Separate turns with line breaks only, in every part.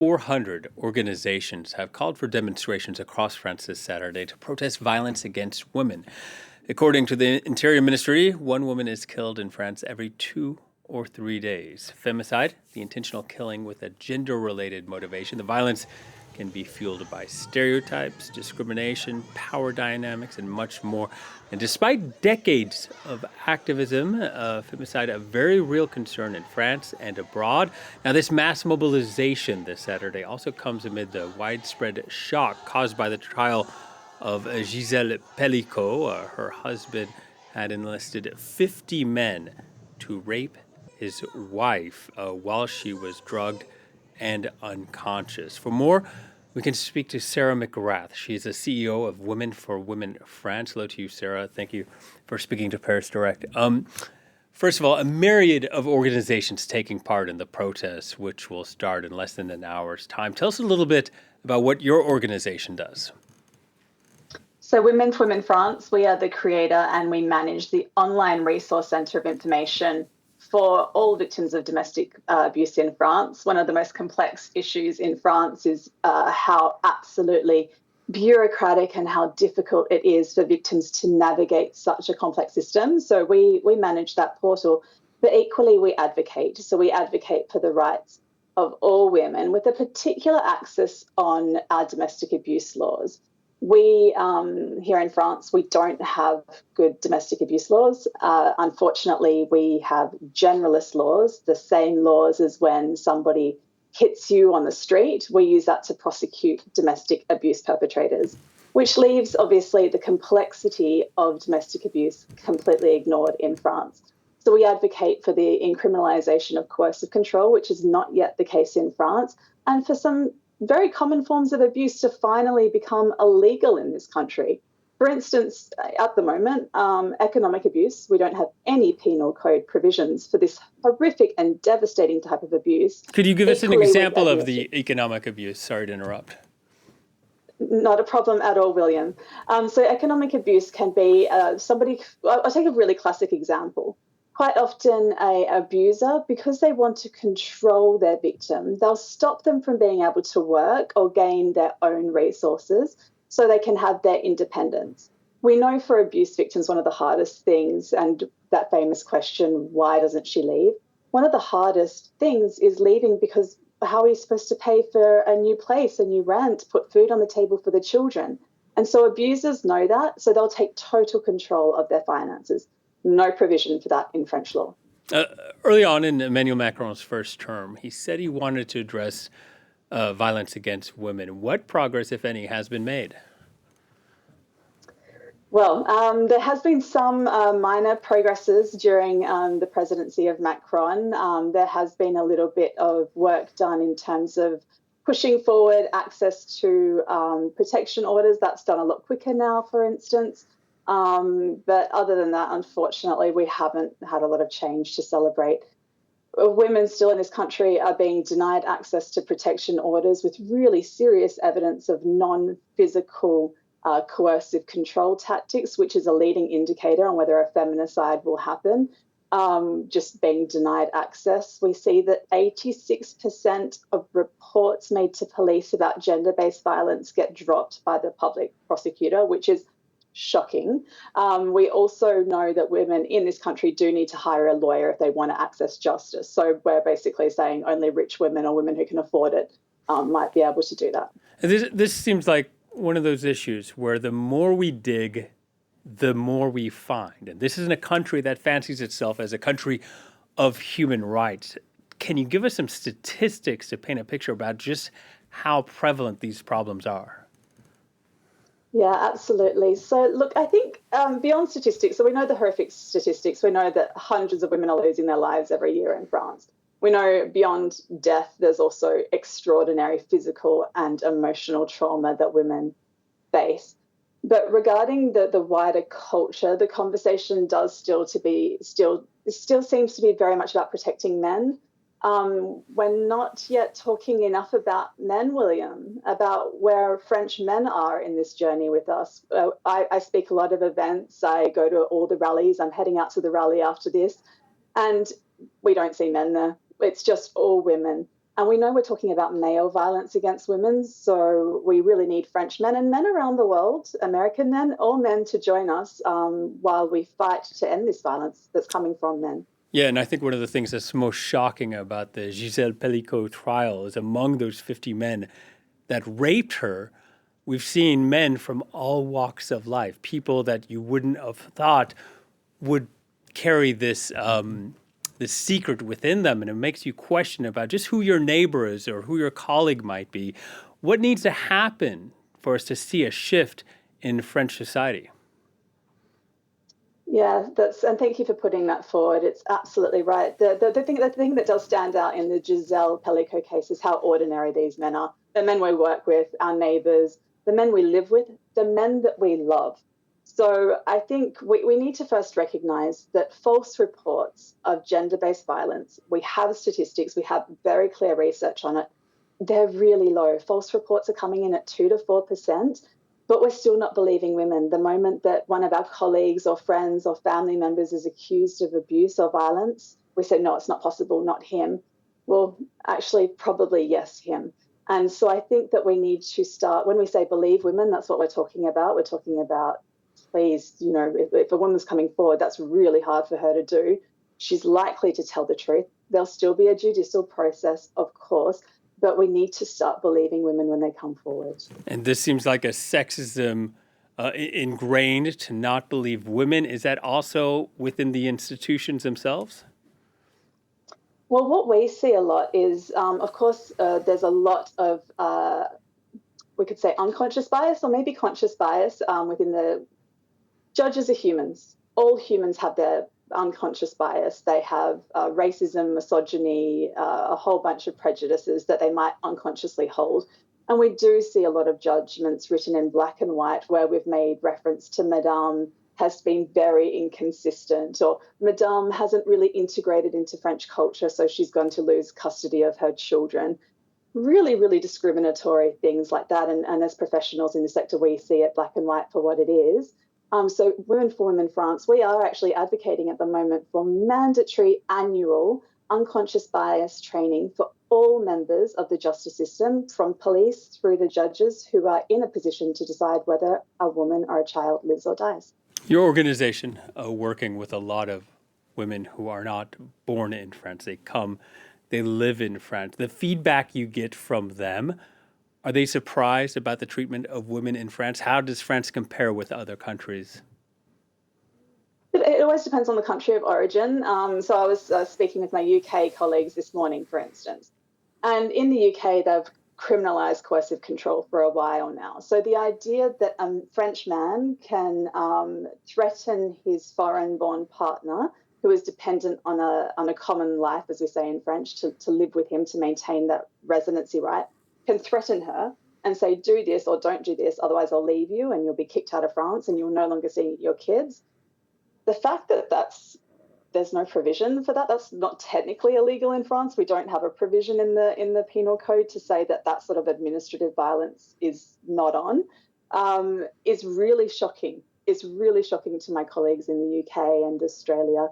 400 organizations have called for demonstrations across France this Saturday to protest violence against women. According to the Interior Ministry, one woman is killed in France every 2 or 3 days. Femicide, the intentional killing with a gender-related motivation. The violence can be fueled by stereotypes, discrimination, power dynamics, and much more. And despite decades of activism, femicide a very real concern in France and abroad. Now, this mass mobilization this Saturday also comes amid the widespread shock caused by the trial of Gisèle Pélicot. Her husband had enlisted 50 men to rape his wife while she was drugged and unconscious. For more, we can speak to Sarah McGrath. She's the CEO of Women for Women France. Hello to you, Sarah. Thank you for speaking to Paris Direct. First of all, a myriad of organizations taking part in the protests, which will start in less than an hour's time. Tell us a little bit about what your organization does.
So Women for Women France, we are the creator and we manage the online resource centre of information for all victims of domestic abuse in France. One of the most complex issues in France is how absolutely bureaucratic and how difficult it is for victims to navigate such a complex system. So we manage that portal, but equally we advocate. So we advocate for the rights of all women with a particular access on our domestic abuse laws. We, here in France, we don't have good domestic abuse laws. Unfortunately, we have generalist laws, the same laws as when somebody hits you on the street. We use that to prosecute domestic abuse perpetrators, which leaves, obviously, the complexity of domestic abuse completely ignored in France. So we advocate for the incriminalisation of coercive control, which is not yet the case in France, and for some very common forms of abuse to finally become illegal in this country. For instance, at the moment, economic abuse, we don't have any penal code provisions for this horrific and devastating type of abuse.
Could you give us an example of the economic abuse? Sorry to interrupt.
Not a problem at all, William. So economic abuse can be somebody, I'll take a really classic example. Quite often an abuser, because they want to control their victim, they'll stop them from being able to work or gain their own resources so they can have their independence. We know for abuse victims, one of the hardest things, and that famous question, why doesn't she leave? One of the hardest things is leaving because how are you supposed to pay for a new place, a new rent, put food on the table for the children? And so abusers know that, so they'll take total control of their finances. No provision for that in French law.
Early on in Emmanuel Macron's first term, he said he wanted to address violence against women. What progress, if any, has been made?
Well, there has been some minor progresses during the presidency of Macron. There has been a little bit of work done in terms of pushing forward access to protection orders. That's done a lot quicker now, for instance. But other than that, unfortunately, we haven't had a lot of change to celebrate. Women still in this country are being denied access to protection orders with really serious evidence of non-physical coercive control tactics, which is a leading indicator on whether a feminicide will happen. Just being denied access. We see that 86% of reports made to police about gender-based violence get dropped by the public prosecutor, which is shocking. We also know that women in this country do need to hire a lawyer if they want to access justice. So we're basically saying only rich women or women who can afford it might be able to do that.
This seems like one of those issues where the more we dig, the more we find. And this isn't a country that fancies itself as a country of human rights. Can you give us some statistics to paint a picture about just how prevalent these problems are?
Yeah, absolutely. So, look, I think beyond statistics, so we know the horrific statistics. We know that hundreds of women are losing their lives every year in France. We know beyond death, there's also extraordinary physical and emotional trauma that women face. But regarding the wider culture, the conversation does still seems to be very much about protecting men. We're not yet talking enough about men, William, about where French men are in this journey with us. I speak a lot of events. I go to all the rallies. I'm heading out to the rally after this, and we don't see men there. It's just all women. And we know we're talking about male violence against women, so we really need French men and men around the world, American men, all men, to join us while we fight to end this violence that's coming from men.
Yeah, and I think one of the things that's most shocking about the Gisèle Pélicot trial is among those 50 men that raped her, we've seen men from all walks of life, people that you wouldn't have thought would carry this secret within them, and it makes you question about just who your neighbor is or who your colleague might be. What needs to happen for us to see a shift in French society?
Yeah, and thank you for putting that forward. It's absolutely right. The thing that does stand out in the Giselle Pellico case is how ordinary these men are. The men we work with, our neighbors, the men we live with, the men that we love. So I think we need to first recognize that false reports of gender-based violence, we have statistics, we have very clear research on it, they're really low. False reports are coming in at 2 to 4%. But we're still not believing women. The moment that one of our colleagues or friends or family members is accused of abuse or violence, we say, no, it's not possible, not him. Well, actually, probably yes, him. And so I think that we need to start, when we say believe women, that's what we're talking about. We're talking about, please, if a woman's coming forward, that's really hard for her to do. She's likely to tell the truth. There'll still be a judicial process, of course, but we need to start believing women when they come forward.
And this seems like a sexism ingrained to not believe women. Is that also within the institutions themselves?
Well, what we see a lot is, of course, there's a lot of, we could say, unconscious bias or maybe conscious bias within the judges are humans. All humans have their unconscious bias. They have racism, misogyny, a whole bunch of prejudices that they might unconsciously hold. And we do see a lot of judgments written in black and white where we've made reference to Madame has been very inconsistent, or Madame hasn't really integrated into French culture, so she's going to lose custody of her children. Really, really discriminatory things like that. And as professionals in the sector, we see it black and white for what it is. So Women for Women France, we are actually advocating at the moment for mandatory annual unconscious bias training for all members of the justice system, from police through the judges who are in a position to decide whether a woman or a child lives or dies.
Your organization, working with a lot of women who are not born in France, they live in France. The feedback you get from them, are they surprised about the treatment of women in France? How does France compare with other countries?
It always depends on the country of origin. So I was speaking with my UK colleagues this morning, for instance, and in the UK, they've criminalised coercive control for a while now. So the idea that a French man can threaten his foreign-born partner, who is dependent on a common life, as we say in French, to live with him, to maintain that residency right, can threaten her and say, do this or don't do this, otherwise I'll leave you and you'll be kicked out of France and you'll no longer see your kids. The fact that there's no provision for that, that's not technically illegal in France. We don't have a provision in the penal code to say that sort of administrative violence is not on, is really shocking. It's really shocking to my colleagues in the UK and Australia.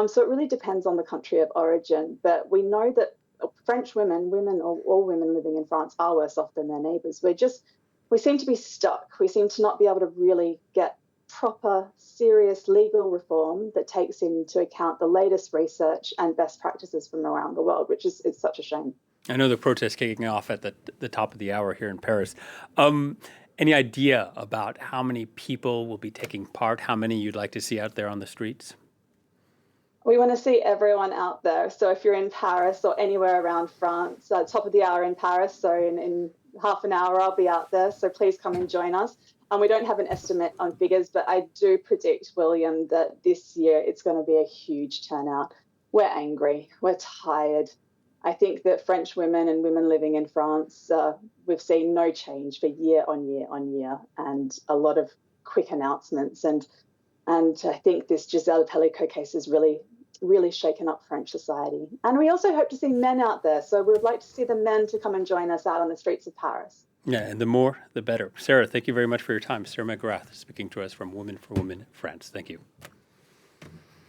So it really depends on the country of origin. But we know that French women or all women living in France are worse off than their neighbours. We seem to be stuck. We seem to not be able to really get proper, serious legal reform that takes into account the latest research and best practices from around the world, which is such a shame.
I know the protest kicking off at the top of the hour here in Paris. Any idea about how many people will be taking part? How many you'd like to see out there on the streets?
We want to see everyone out there. So if you're in Paris or anywhere around France, top of the hour in Paris, so in half an hour I'll be out there. So please come and join us. And we don't have an estimate on figures, but I do predict, William, that this year it's going to be a huge turnout. We're angry. We're tired. I think that French women and women living in France, we've seen no change for year on year on year, and a lot of quick announcements. And I think this Giselle Pellico case has really, really shaken up French society. And we also hope to see men out there. So we would like to see the men to come and join us out on the streets of Paris.
Yeah, and the more, the better. Sarah, thank you very much for your time. Sarah McGrath speaking to us from Women for Women France. Thank you.